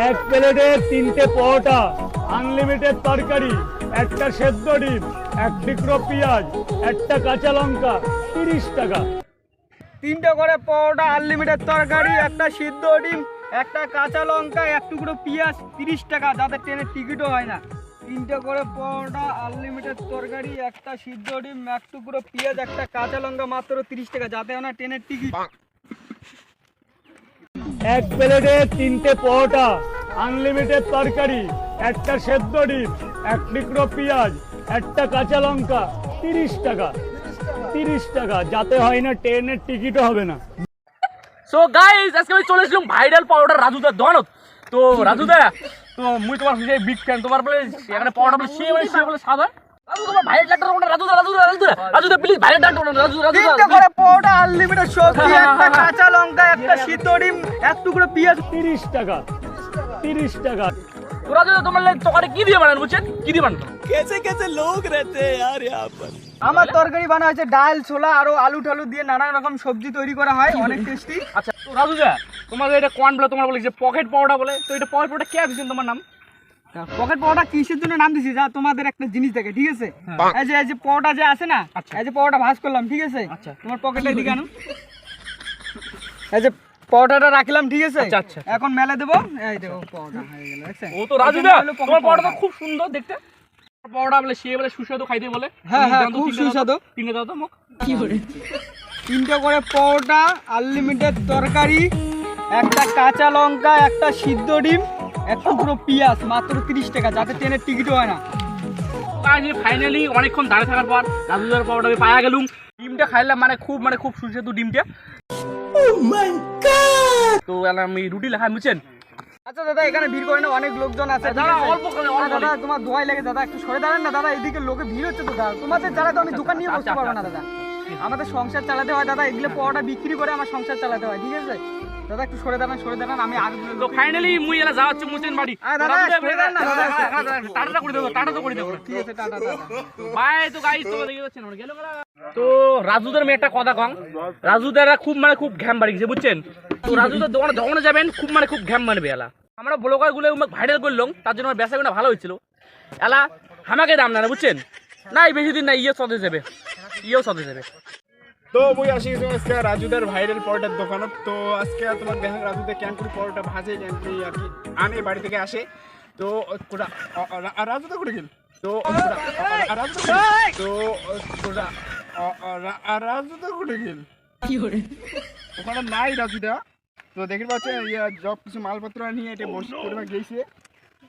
এক প্লেটে 3টে পরোটা, আনলিমিটেড তরকারি, একটা সেদ্ধ ডিম, এক টুকরো পেঁয়াজ, একটা কাঁচা লঙ্কা, 30 টাকা। 3টে করে পরোটা, আনলিমিটেড তরকারি, একটা সিদ্ধ ডিম, একটা কাঁচা লঙ্কা, এক টুকরো পেঁয়াজ, 30 টাকা, যাতে ট্রেনের টিকিটও হয় না। 3টে করে পরোটা, আনলিমিটেড তরকারি, একটা সিদ্ধ ডিম, এক টুকরো পেঁয়াজ, একটা কাঁচা লঙ্কা, মাত্র 30 টাকা, যাতে হয় না ট্রেনের টিকিট। এক প্লেটে 3টে পরোটা, আনলিমিটেড তরকারি, একটা সেদ্ধ ডিম, এক টুকরো পেঁয়াজ, একটা কাঁচা লঙ্কা, 30 টাকা। 30 টাকা, যাতে হয় না ট্রেনের টিকিটও হবে না। সো গাইস, আজকে আমি চলে এসেছিলাম ভাইরাল পাউডার রাজুদার দোকানত। তো রাজুদা, তো মুই তোমার বিগ ফ্যান। তোমার বলে এখানে পাউডার বলে সে বলে সাদা। রাজু তোমার ভাইরাল ডাক্তার কোনটা? রাজুদা প্লিজ ভাইরাল ডাক্তার কোনটা? রাজুদা 3টে করে পরোটা, আনলিমিটেড সবজি, একটা কাঁচা লঙ্কা, একটা সিদ্ধ ডিম, এক টুকরো পেঁয়াজ। 30 টাকা। 30 টাকা। তো রাজুদা তোমার তরকারি কি দিয়ে বানান বুঝছেন? কি দিয়ে বানান? আমার তরকারি বানা হয়েছে ডাল, ছোলা, আরো আলু টালু দিয়ে নানা রকম সবজি তৈরি করা হয়, অনেক টেস্টি। আচ্ছা তো রাজুদা, তোমার এটা কোন বলে? তোমার বলে যে পকেট পাউডার বলে। তো এটা পকেট পাউডার কে দিয়েছেন তোমার নাম? পকেট পরোটা কিসের জন্য নাম দিছি, যা তোমাদের একটা জিনিস দেখে, ঠিক আছে? এই যে পরোটা যে আছে না, এই যে পরোটা ভাঁজ করলাম, ঠিক আছে? তোমার পকেটে দিকে আনো। এই যে পরোটাটা রাখলাম, ঠিক আছে? আচ্ছা। এখন মেলে দেবো। এই দেখো পরোটা হয়ে গেল, দেখছেন? ও তো রাজুদা, তোমার পরোটা খুব সুন্দর দেখতে। পরোটা বলে সে বলে সুস্বাদু খাইতে বলে। হ্যাঁ, খুব সুস্বাদু। 3টে দাও তো মুখ। 3টে করে পরোটা, আনলিমিটেড তরকারি, একটা কাঁচা লঙ্কা, একটা সিদ্ধ ডিম, এক টুকরো পেঁয়াজ, মাত্র 30 টাকা, যাতে ট্রেনের টিকিটও হয় না। ফাইনালি অনেকক্ষণ দাঁড়িয়ে থাকার পর রাজুদার পাউডার আমি পাওয়া গেলুম। ডিমটা খাইলাম খুব সুস্বাদু ডিমটা। তো আমি রুটি লেখা বুঝছেন। আচ্ছা দাদা, এখানে ভিড় করে না, অনেক লোকজন আছে। দাদা অল্প করে দাদা তোমার দোয়াই লাগে দাদা, একটু সরে দাঁড়ান না দাদা, এদিকে লোকে ভিড় হচ্ছে তো দাদা। তোমাদের যারা তো আমি দোকান নিয়ে বসতে পারবো না দাদা, আমাদের সংসার চালাতে হয় দাদা, এগুলো পরোটা বিক্রি করে আমার সংসার চালাতে হয়, ঠিক আছে দাদা? একটু সরে দাঁড়ান, আমি আগে তো ফাইনালি মুই এলা যাওয়া হচ্ছে মুসেন বাড়ি। দাদা সরে দাঁড়ান না দাদা। টাটা করে দেবো, ঠিক আছে, টাটা দাদা। বাই। তো গাইস তোমরা দেখতে পাচ্ছেন আমরা গেল। তো রাজুদার মেয়ে একটা কথা কম, রাজুদারা খুব ঘ্যাম বাড়ি গেছে বুঝছেন। তো রাজুদার দোকানে যখন যাবেন খুব ঘ্যাম মারবে এলা। আমরা ব্লগার গুলো ভাইরাল করলাম, তার জন্য আমার বেচা কিনা ভালো হয়েছিল। এলা আমাকে দাম না বুঝছেন, নাই বেশি দিন না ইয়েও সদে যাবে। তো মুই আসি আজকে রাজুদার ভাইরাল পরোটার দোকানত। তো আজকে তোমার দেখা রাজুদা কেন করে পরোটা ভাজে, কেন করে আর কি আনে বাড়ি থেকে আসে। তো রাজুদা করে গেল। তো রাজুদা করে গেল ওখানে নাই রাজুদা। তো দেখতে পাচ্ছেন সব কিছু মালপত্র নিয়ে এটা বসে করে গেছে।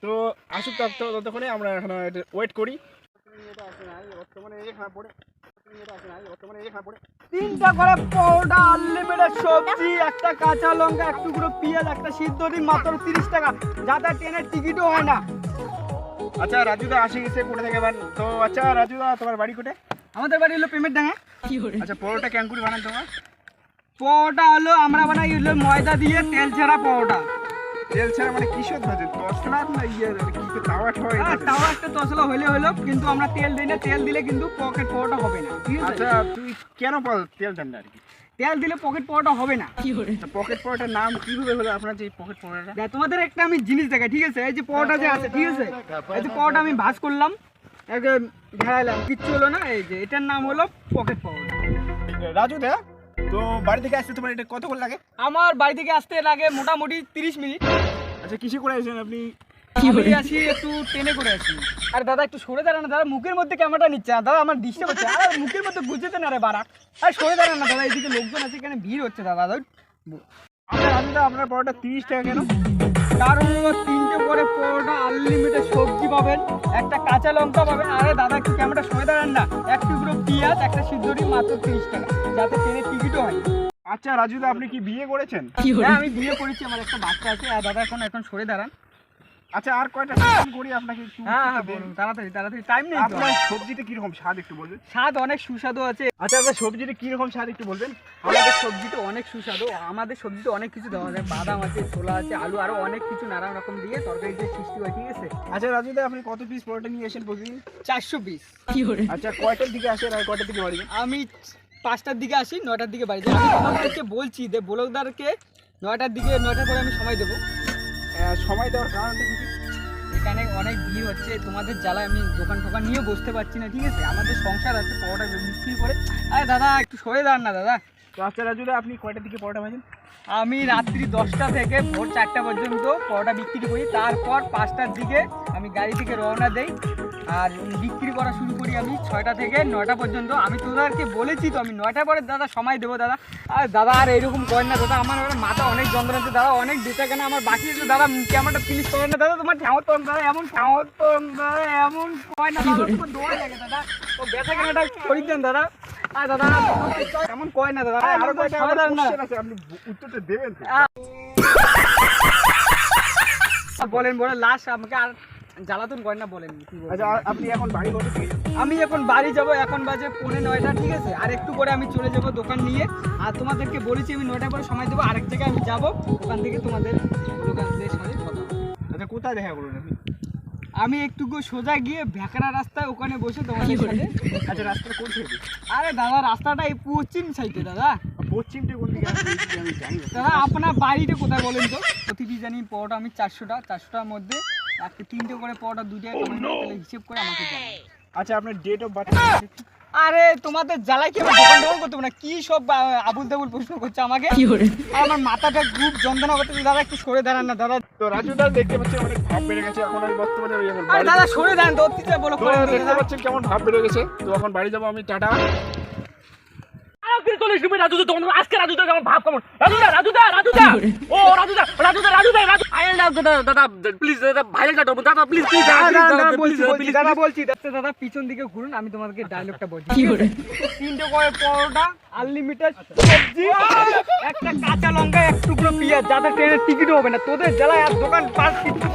তো আসুক ততক্ষণে আমরা এখন ওয়েট করি। 3টা করে পরোটা, আনলিমিটেড সবজি, একটা কাঁচা লঙ্কা, এক টুকরো পেঁয়াজ, একটা সিদ্ধ ডিম, মাত্র 30 টাকা, যাতে ট্রেনের টিকিটও হয় না। আচ্ছা রাজুদা আসে গেছে কোথা থেকে তো আচ্ছা রাজুদা তোমার বাড়ি কোটে? আমাদের বাড়ি হলো পেমেন্ট ডাঙা। আচ্ছা পরোটা কেন করে বানান তোমার? পরোটা হলো আমরা বানাই হলো ময়দা দিয়ে, তেল ছাড়া পরোটা। তেল ছাড়া মানে কিসের ভাজেন? তসলা না কি তাওয়া ঠয়? তাও একটা তসলা হলো, কিন্তু আমরা তেল দিই না। তেল দিলে কিন্তু পকেট পরোটা হবে না, ঠিক আছে? আচ্ছা তুই কেন তেল দেন না আর কি? তেল দিলে পকেট পরোটা হবে না। পকেট পরোটার নাম কিভাবে হলো আপনার যে পকেট পরোটা? তোমাদের একটা আমি জিনিস দেখাই, ঠিক আছে? এই যে পরোটা যে আছে, ঠিক আছে? এই যে পরোটা আমি ভাজ করলাম, ঘেরাইলাম, কিচ্ছু হলো না। এই যে এটার নাম হলো পকেট পরোটা। রাজুদা তো বাড়ি থেকে আসতে তোমার এটা কতক্ষণ লাগে? আমার বাড়ি থেকে আসতে লাগে মোটামুটি 30 মিনিট। আচ্ছা কিসে করে আসেন আপনি? আমি আসি একটু ট্রেনে করে আসি। আর দাদা একটু সরে দাঁড়ান না দাদা, মুখের মধ্যে ক্যামেরাটা নিচ্ছে। আর দাদা আমার ডিস্টার্ব হচ্ছে, আর মুখের মধ্যে গুজেতে না রে বাড়া। আর সরে দাঁড়ান না দাদা, এদিকে লোকজন আছে, এখানে ভিড় হচ্ছে দাদা। আচ্ছা রাজুদা আপনার পরোটা 30 টাকা কেন? কারণ হলো 3টে করে পরোটা, আনলিমিটেড সবজি পাবেন, একটা কাঁচা লঙ্কা পাবেন। আরে দাদা একটু ক্যামেরাটা সরে দাঁড়ান না, এক টুকরো পেঁয়াজ, একটা সিদ্ধ ডিম, মাত্র 30 টাকা, যাতে ট্রেনের টিকিটও হয়। আচ্ছা রাজুদা আপনি কি বিয়ে করেছেন? হ্যাঁ আমি বিয়ে করেছি, আমার একটা বাচ্চা আছে। আর দাদা এখন সরে দাঁড়ান। আচ্ছা আর কয়টা সেকেন্ড করি আপনাকে একটু। হ্যাঁ বলুন, তাড়াতাড়ি টাইম নেই তো। আপনার সবজিতে কি রকম স্বাদ একটু বলবেন? স্বাদ অনেক সুস্বাদু আছে। আচ্ছা আপনার সবজিতে কি রকম স্বাদ একটু বলবেন? আমাদের সবজিতে অনেক সুস্বাদু, আমাদের সবজিতে অনেক কিছু দেওয়া যায়, বাদাম আছে, ছোলা আছে, আলু, আরো অনেক কিছু নানা রকম দিয়ে তরকারি দিয়ে সৃষ্টি হয়, ঠিক আছে? আচ্ছা রাজুদা আপনি কত পিস পরোটা নিয়ে আসেন প্রতিদিন? 400 পিস। আচ্ছা কয়টার দিকে আসেন আর কয়টার দিকে বাড়ি যান? আমি 5টার দিকে আসি, 9টার দিকে বাড়ি যাই। আমি তোমাদেরকে বলছি যে ব্লগদারকে 9টার পরে আমি সময় দেবো। সময় দেওয়ার কারণটা কি? এখানে অনেক ভিড় হচ্ছে, তোমাদের জ্বালায় আমি দোকান টোকান নিয়ে বসতে পারছি না, ঠিক আছে? আমাদের সংসার আছে, পরোটা বিক্রি করে। আরে দাদা একটু সরে দাঁড়ান না দাদা। তো আচ্ছা রাজুদা, আপনি কয়টার দিকে পরোটা ভাজেন? আমি রাত্রি 10টা থেকে ভোর 4টা পর্যন্ত পরোটা বিক্রি করি, তারপর 5টার দিকে আমি গাড়ি থেকে রওনা দেই আর বিক্রি করা শুরু করি আমি 6টা থেকে 9টা পর্যন্ত। আমি তোদেরকে বলেছি তো আমি 9টার পরে দাদা সময় দেবো দাদা। আর দাদা আর এরকম করেন না দাদা, আমার মাথা অনেক যন্ত্রণা হচ্ছে দাদা, অনেক বেচা কেনা আমার বাকি আছে দাদা, ক্যামেরাটা প্লিজ করেন না দাদা। তোমার ঠাউতন দাদা এমন ঠাউতন দাদা এমন কয় না দাদা, তোমার দোয়া লাগে দাদা, ও বেচা কেনাটা করে দেন দাদা। আর দাদা এমন কয় না দাদা, আরো কয়টা দাদা না আপনি উত্তরটা দেবেন তো? বলেন বলেন লাস্ট আমাকে আর জ্বালাতন করেন না, বলেন কি বলবেন? আচ্ছা আপনি এখন বাড়ি কত থেকে? আমি এখন বাড়ি যাব, এখন বাজে 9:45, ঠিক আছে? আর একটু করে আমি চলে যাব দোকান নিয়ে। আর তোমাদেরকে বলেছি আমি 9টার পরে সময় দেবো, আরেক জায়গায় আমি যাব, ওখান থেকে তোমাদের দোকানদের সাথে কথা হবে। আচ্ছা কোথায় দেখা করুন আপনি? আমি একটু সোজা গিয়ে ভেকরা রাস্তায় ওখানে বসে তোমাদের সাথে। আচ্ছা রাস্তা কোন থেকে? আরে দাদা রাস্তাটা এই পশ্চিম সাইডে দাদা। পশ্চিমটা কোন দিকে আসবে আমি জানি না। দাদা আপনার বাড়িটা কোথায় বলেন তো? প্রতিটি জানি পরোটা আমি 400টার মধ্যে আজকে 3টে করে পরোটা 2টায় কমেন্ট তাহলে হিসেব করে আমাকে জানান। আচ্ছা আপনার ডেট অফ বার্থ? আরে তোমাদের জ্বালাই কি আমার দোকান টোকান করতে হবে না? কি সব আবুল তাবুল প্রশ্ন করছে আমাকে? আর আমার মাথাটা খুব যন্ত্রণা করতেছে দাদা, একটু সরে দাঁড়ান না দাদা। তো রাজুদা দেখতে পাচ্ছেন অনেক ভাব বেড়ে গেছে, এখন আমি বর্তমানে ওই এখন আরে বাড়ি দাদা সরে দাঁড়ান তো, অতিথিরা বলো তো করে দিন দেখতে দাদা। পাচ্ছেন কেমন ভাব বেড়ে গেছে। তো এখন বাড়ি যাবো আমি, টাটা। আজকে 40 রুপি রাজুদা দোকান, আজকে রাজুদা কেমন ভাব কেমন? রাজুদা ও রাজুদা আইল দাদা প্লিজ দাদা ভাইরাল কাটো দাদা প্লিজ দাদা বলছি দাদা পিছন দিকে ঘুরুন, আমি তোমাদেরকে ডায়লগটা বলছি। 3টে করে পরোটা আনলিমিটেড সবজি, একটা কাঁচা লঙ্কা, এক টুকরো পেঁয়াজ, যাতে ট্রেনের টিকিটও হবে না। তোদের জ্বালায় আর দোকান পাঁচ কিছু